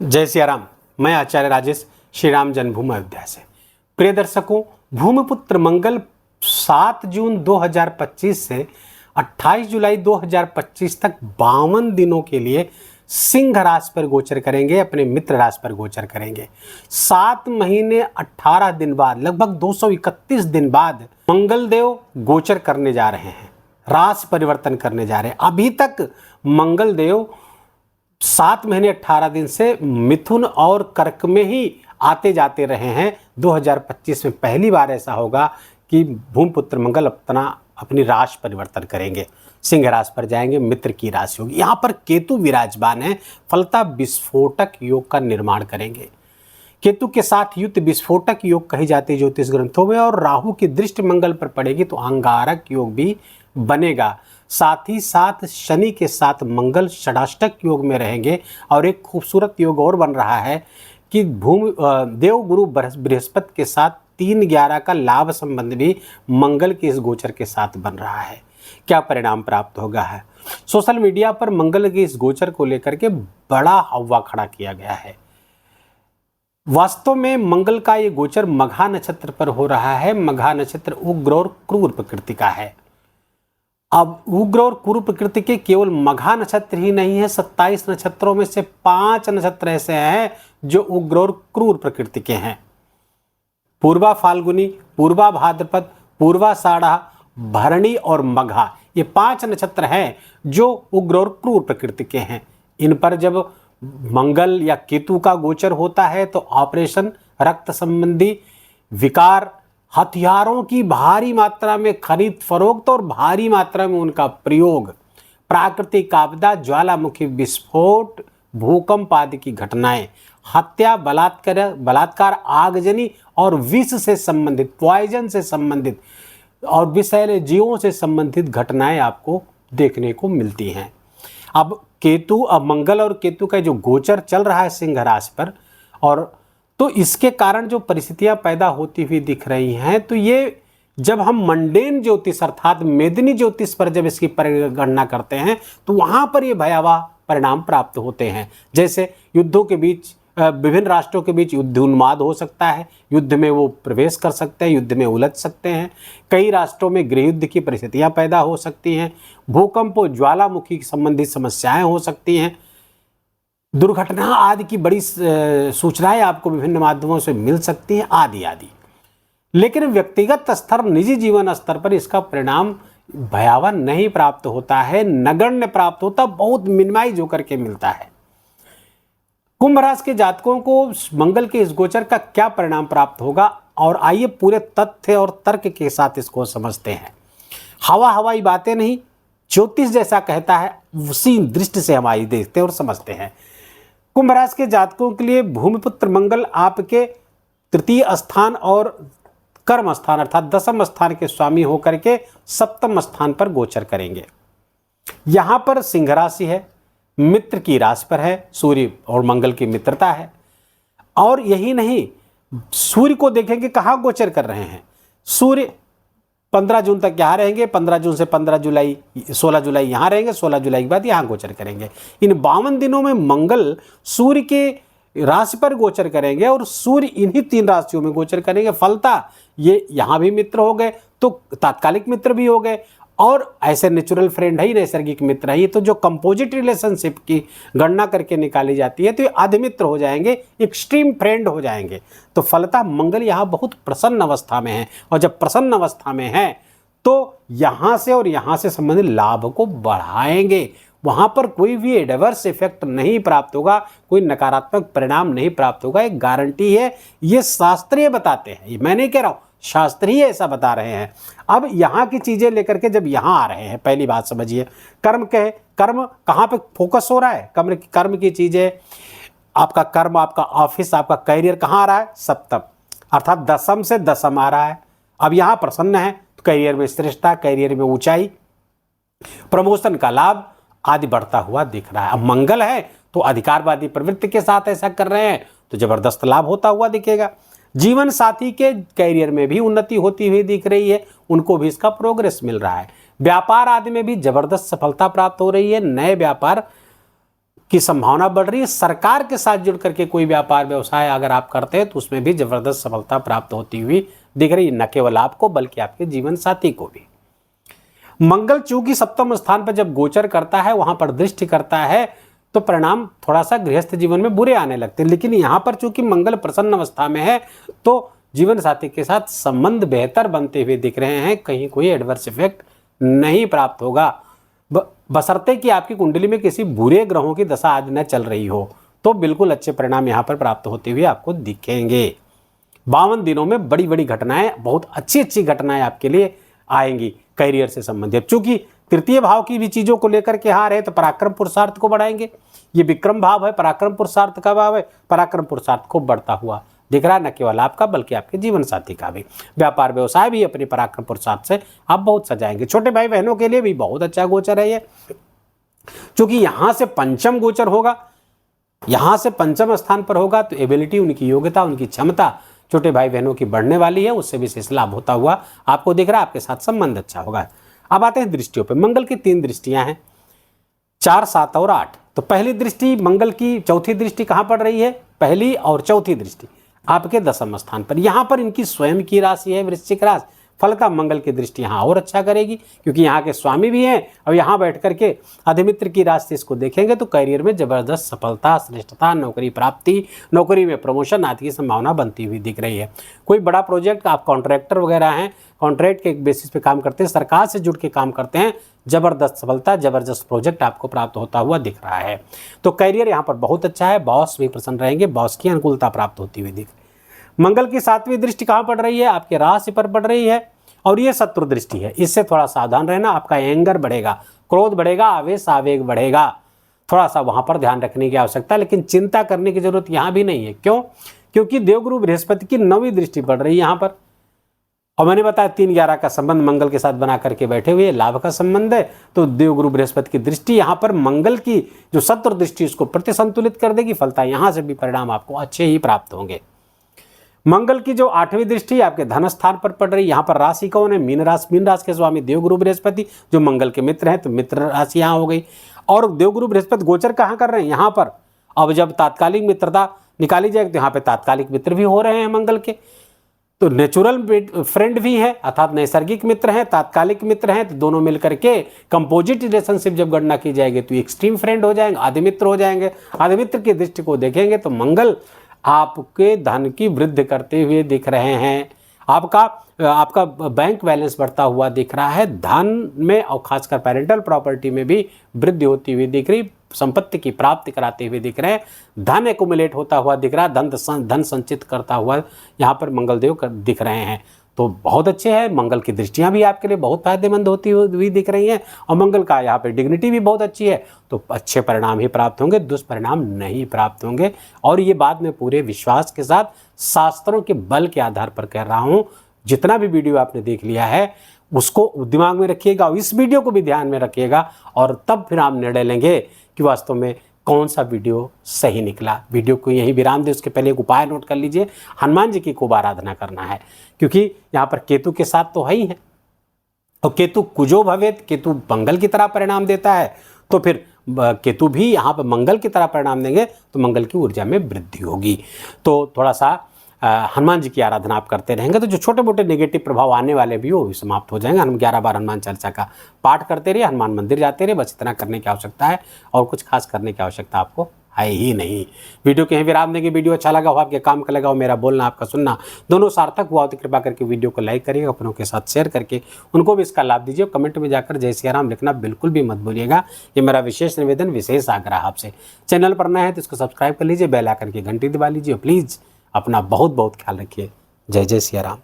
जय सिया राम। मैं आचार्य राजेश श्री राम जन्मभूमि अयोध्या से। प्रिय दर्शकों, भूमिपुत्र मंगल 7 जून 2025 से 28 जुलाई 2025 तक 52 दिनों के लिए सिंह राशि पर गोचर करेंगे, अपने मित्र राशि पर गोचर करेंगे। 7 महीने 18 दिन बाद, लगभग 231 दिन बाद मंगल देव गोचर करने जा रहे हैं, राशि परिवर्तन करने जा रहे हैं। अभी तक मंगल देव 7 महीने 18 दिन से मिथुन और कर्क में ही आते जाते रहे हैं। 2025 में पहली बार ऐसा होगा कि भूमिपुत्र मंगल अपनी राशि परिवर्तन करेंगे, सिंह राशि पर जाएंगे, मित्र की राशि होगी। यहाँ पर केतु विराजमान है, फलता विस्फोटक योग का निर्माण करेंगे। केतु के साथ युक्त विस्फोटक योग कही जाती है ज्योतिष ग्रंथों में, और राहु की दृष्टि मंगल पर पड़ेगी तो अंगारक योग भी बनेगा। साथ ही साथ शनि के साथ मंगल षडाष्टक योग में रहेंगे, और एक खूबसूरत योग और बन रहा है कि देव गुरु बृहस्पति के साथ 3-11 का लाभ संबंध भी मंगल के इस गोचर के साथ बन रहा है। क्या परिणाम प्राप्त होगा है? सोशल मीडिया पर मंगल के इस गोचर को लेकर के बड़ा हव्वा खड़ा किया गया है। वास्तव में मंगल का ये गोचर मघा नक्षत्र पर हो रहा है। मघा नक्षत्र उग्र और क्रूर प्रकृति का है। अब उग्र और क्रूर प्रकृति के केवल मघा नक्षत्र ही नहीं है, 27 नक्षत्रों में से 5 नक्षत्र ऐसे हैं जो उग्र और क्रूर प्रकृति के हैं। पूर्वा फाल्गुनी, पूर्वा भाद्रपद, पूर्वाषाढ़ा, भरणी और मघा, ये 5 नक्षत्र हैं जो उग्र और क्रूर प्रकृति के हैं। इन पर जब मंगल या केतु का गोचर होता है तो ऑपरेशन, रक्त संबंधी विकार, हथियारों की भारी मात्रा में खरीद फरोख्त और भारी मात्रा में उनका प्रयोग, प्राकृतिक आपदा, ज्वालामुखी विस्फोट, भूकंप आदि की घटनाएं, हत्या, बलात्कार, आगजनी और विष से संबंधित, पॉइजन से संबंधित और विषैले जीवों से संबंधित घटनाएं आपको देखने को मिलती हैं। अब मंगल और केतु का जो गोचर चल रहा है सिंह राशि पर, और तो इसके कारण जो परिस्थितियां पैदा होती हुई दिख रही हैं, तो ये जब हम मंडेन ज्योतिष अर्थात मेदिनी ज्योतिष पर जब इसकी परिगणना करते हैं तो वहां पर ये भयावह परिणाम प्राप्त होते हैं। जैसे युद्धों के बीच, विभिन्न राष्ट्रों के बीच युद्ध उन्माद हो सकता है, युद्ध में वो प्रवेश कर सकते हैं, युद्ध में उलझ सकते हैं। कई राष्ट्रों में गृह युद्ध की परिस्थितियां पैदा हो सकती हैं, भूकंप और ज्वालामुखी संबंधित समस्याएं हो सकती हैं, दुर्घटना आदि की बड़ी सूचनाएं आपको विभिन्न माध्यमों से मिल सकती हैं, आदि आदि। लेकिन व्यक्तिगत स्तर, निजी जीवन स्तर पर इसका परिणाम भयावह नहीं प्राप्त होता है, नगण्य प्राप्त होता, बहुत मिनिमाइज होकर के मिलता है। कुंभ राशि के जातकों को मंगल के इस गोचर का क्या परिणाम प्राप्त होगा, और आइए पूरे तथ्य और तर्क के साथ इसको समझते हैं। हवाई बातें नहीं, ज्योतिष जैसा कहता है उसी दृष्टि से हम आइए देखते हैं और समझते हैं। कुंभ राशि के जातकों के लिए भूमिपुत्र मंगल आपके तृतीय स्थान और कर्म स्थान अर्थात दशम स्थान के स्वामी होकर के सप्तम स्थान पर गोचर करेंगे। यहां पर सिंह राशि है, मित्र की राशि पर है, सूर्य और मंगल की मित्रता है। और यही नहीं, सूर्य को देखेंगे कहां गोचर कर रहे हैं। सूर्य 15 जून तक यहाँ रहेंगे, 15 जून से 16 जुलाई यहाँ रहेंगे, 16 जुलाई के बाद यहाँ गोचर करेंगे। इन 52 दिनों में मंगल सूर्य के राशि पर गोचर करेंगे और सूर्य इन्हीं 3 राशियों में गोचर करेंगे। फलता ये यहाँ भी मित्र हो गए तो तात्कालिक मित्र भी हो गए, और ऐसे नेचुरल फ्रेंड है ही, नैसर्गिक मित्र है। तो जो कंपोजिट रिलेशनशिप की गणना करके निकाली जाती है तो ये आधे मित्र हो जाएंगे, एक्सट्रीम फ्रेंड हो जाएंगे। तो फलतः मंगल यहाँ बहुत प्रसन्न अवस्था में है, और जब प्रसन्न अवस्था में है तो यहाँ से और यहाँ से संबंधित लाभ को बढ़ाएंगे। वहाँ पर कोई भी एडवर्स इफेक्ट नहीं प्राप्त होगा, कोई नकारात्मक परिणाम नहीं प्राप्त होगा, एक गारंटी है। ये शास्त्रीय बताते हैं, ये मैं नहीं कह रहा हूँ, शास्त्र ही ऐसा बता रहे हैं। अब यहाँ की चीजें लेकर के जब यहाँ आ रहे हैं, पहली बात समझिए, कर्म कहाँ पे फोकस हो रहा है? कर्म की चीजें, आपका कर्म, आपका ऑफिस, आपका कैरियर कहाँ आ रहा है? सप्तम अर्थात दशम से दशम आ रहा है। अब यहाँ प्रसन्न है तो कैरियर में श्रेष्ठता, कैरियर में ऊंचाई, प्रमोशन का लाभ आदि बढ़ता हुआ दिख रहा है। अब मंगल है तो अधिकारवादी प्रवृत्ति के साथ ऐसा कर रहे हैं तो जबरदस्त लाभ होता हुआ दिखेगा। जीवन साथी के कैरियर में भी उन्नति होती हुई दिख रही है, उनको भी इसका प्रोग्रेस मिल रहा है। व्यापार आदि में भी जबरदस्त सफलता प्राप्त हो रही है, नए व्यापार की संभावना बढ़ रही है। सरकार के साथ जुड़ करके कोई व्यापार व्यवसाय अगर आप करते हैं तो उसमें भी जबरदस्त सफलता प्राप्त होती हुई दिख रही है, न केवल आपको बल्कि आपके जीवन साथी को भी। मंगल चूंकि सप्तम स्थान पर जब गोचर करता है, वहां पर दृष्टि करता है, तो परिणाम थोड़ा सा गृहस्थ जीवन में बुरे आने लगते हैं। लेकिन यहां पर चूंकि मंगल प्रसन्न अवस्था में है तो जीवन साथी के साथ संबंध बेहतर बनते हुए दिख रहे हैं, कहीं कोई एडवर्स इफेक्ट नहीं प्राप्त होगा, बशर्ते कि आपकी कुंडली में किसी बुरे ग्रहों की दशा आदि न चल रही हो, तो बिल्कुल अच्छे परिणाम यहाँ पर प्राप्त होते हुए आपको दिखेंगे। 52 दिनों में बड़ी बड़ी घटनाएं, बहुत अच्छी अच्छी घटनाएं आपके लिए आएंगी करियर से संबंधित। चूंकि तृतीय भाव की भी चीजों को लेकर के हार है तो पराक्रम पुरुषार्थ को बढ़ाएंगे। ये विक्रम भाव है, पराक्रम पुरुषार्थ का भाव है, पराक्रम पुरुषार्थ को बढ़ता हुआ दिख रहा है, न केवल आपका बल्कि आपके जीवन साथी का भी। व्यापार व्यवसाय भी अपने पराक्रम पुरुषार्थ से आप बहुत सजाएंगे। छोटे भाई बहनों के लिए भी बहुत अच्छा गोचर है ये, क्योंकि यहां से पंचम गोचर होगा, यहां से पंचम स्थान पर होगा, तो एबिलिटी, उनकी योग्यता, उनकी क्षमता छोटे भाई बहनों की बढ़ने वाली है, उससे विशेष लाभ होता हुआ आपको दिख रहा है। आपके साथ संबंध अच्छा होगा। अब आते हैं दृष्टियों पे। मंगल की 3 दृष्टियां हैं, 4, 7 और 8। तो पहली दृष्टि मंगल की, चौथी दृष्टि कहां पड़ रही है? पहली और चौथी दृष्टि आपके 10वें स्थान पर। यहां पर इनकी स्वयं की राशि है वृश्चिक राशि, फलतः मंगल की दृष्टि यहाँ और अच्छा करेगी, क्योंकि यहाँ के स्वामी भी हैं और यहाँ बैठ करके अधिमित्र की राशि से इसको देखेंगे तो करियर में जबरदस्त सफलता, श्रेष्ठता, नौकरी प्राप्ति, नौकरी में प्रमोशन आदि की संभावना बनती हुई दिख रही है। कोई बड़ा प्रोजेक्ट, आप कॉन्ट्रैक्टर वगैरह हैं, कॉन्ट्रैक्ट के बेसिस पे काम करते हैं, सरकार से जुड़ के काम करते हैं, जबरदस्त सफलता, जबरदस्त प्रोजेक्ट आपको प्राप्त होता हुआ दिख रहा है। तो करियर यहाँ पर बहुत अच्छा है, बॉस भी प्रसन्न रहेंगे, बॉस की अनुकूलता प्राप्त होती हुई दिख रही है। मंगल की 7वीं दृष्टि कहाँ पड़ रही है? आपके राशि पर पड़ रही है और ये शत्रु दृष्टि है। इससे थोड़ा सावधान रहना, आपका एंगर बढ़ेगा, क्रोध बढ़ेगा, आवेश आवेग बढ़ेगा, थोड़ा सा वहां पर ध्यान रखने की आवश्यकता। लेकिन चिंता करने की जरूरत यहाँ भी नहीं है। क्यों? क्योंकि देवगुरु बृहस्पति की 9वीं दृष्टि पड़ रही है यहाँ पर, और मैंने बताया 3-11 का संबंध मंगल के साथ बना करके बैठे हुए, लाभ का संबंध है। तो देवगुरु बृहस्पति की दृष्टि यहाँ पर मंगल की जो शत्रु दृष्टि उसको प्रतिसंतुलित कर देगी, फलता यहाँ से भी परिणाम आपको अच्छे ही प्राप्त होंगे। मंगल की जो 8वीं दृष्टि आपके धन स्थान पर पड़ रही, यहाँ पर राशि कौन है? मीन राशि। मीन राशि के स्वामी देवगुरु बृहस्पति जो मंगल के मित्र हैं, तो मित्र राशि यहाँ हो गई। और देवगुरु बृहस्पति गोचर कहाँ कर रहे हैं? यहाँ पर। अब जब तात्कालिक मित्रता निकाली जाएगी तो यहाँ पे तात्कालिक मित्र भी हो रहे हैं मंगल के, तो नेचुरल फ्रेंड भी है, अर्थात नैसर्गिक मित्र हैं, तात्कालिक मित्र हैं, तो दोनों मिलकर के कंपोजिट रिलेशनशिप जब गणना की जाएगी तो एक्सट्रीम फ्रेंड हो जाएंगे, आदि मित्र हो जाएंगे। आदि मित्र की दृष्टि को देखेंगे तो मंगल आपके धन की वृद्धि करते हुए दिख रहे हैं, आपका बैंक बैलेंस बढ़ता हुआ दिख रहा है, धन में और खासकर पेरेंटल प्रॉपर्टी में भी वृद्धि होती हुई दिख रही, संपत्ति की प्राप्ति कराते हुए दिख रहे हैं, धन एक्युमुलेट होता हुआ दिख रहा है, धन संचित करता हुआ यहाँ पर मंगलदेव दिख रहे हैं। तो बहुत अच्छे हैं। मंगल की दृष्टियां भी आपके लिए बहुत फायदेमंद होती हुई दिख रही हैं, और मंगल का यहाँ पे डिग्निटी भी बहुत अच्छी है, तो अच्छे परिणाम ही प्राप्त होंगे, दुष्परिणाम नहीं प्राप्त होंगे। और ये बात मैं पूरे विश्वास के साथ शास्त्रों के बल के आधार पर कह रहा हूँ। जितना भी वीडियो आपने देख लिया है उसको दिमाग में रखिएगा और इस वीडियो को भी ध्यान में रखिएगा, और तब फिर आप निर्णय लेंगे कि वास्तव में कौन सा वीडियो सही निकला। वीडियो को यहीं विराम दे, उसके पहले एक उपाय नोट कर लीजिए, हनुमान जी की खूब आराधना करना है, क्योंकि यहाँ पर केतु के साथ तो है ही है, और केतु कुजो भवेत, केतु मंगल की तरह परिणाम देता है, तो फिर केतु भी यहाँ पर मंगल की तरह परिणाम देंगे तो मंगल की ऊर्जा में वृद्धि होगी। तो थोड़ा सा हनुमान जी की आराधना आप करते रहेंगे तो जो छोटे मोटे नेगेटिव प्रभाव आने वाले भी वो भी समाप्त हो जाएंगे। हम 11 बार हनुमान चालीसा का पाठ करते रहिए, हनुमान मंदिर जाते रहिए, बस इतना करने की आवश्यकता है, और कुछ खास करने की आवश्यकता आपको है ही नहीं। वीडियो के यहीं विराम देंगे। वीडियो अच्छा लगा हो, आपके काम का लगा हो, मेरा बोलना आपका सुनना दोनों सार्थक हुआ तो कृपा करके वीडियो को लाइक करिएगा, अपनों के साथ शेयर करके उनको भी इसका लाभ दीजिए। कमेंट में जाकर जय सिया राम लिखना बिल्कुल भी मत भूलिएगा, ये मेरा विशेष निवेदन, विशेष आग्रह आपसे। चैनल पर नए हैं तो इसको सब्सक्राइब कर लीजिए, बेल आइकन की घंटी दबा लीजिए। प्लीज़ अपना बहुत बहुत ख्याल रखिए। जय जय सिया राम।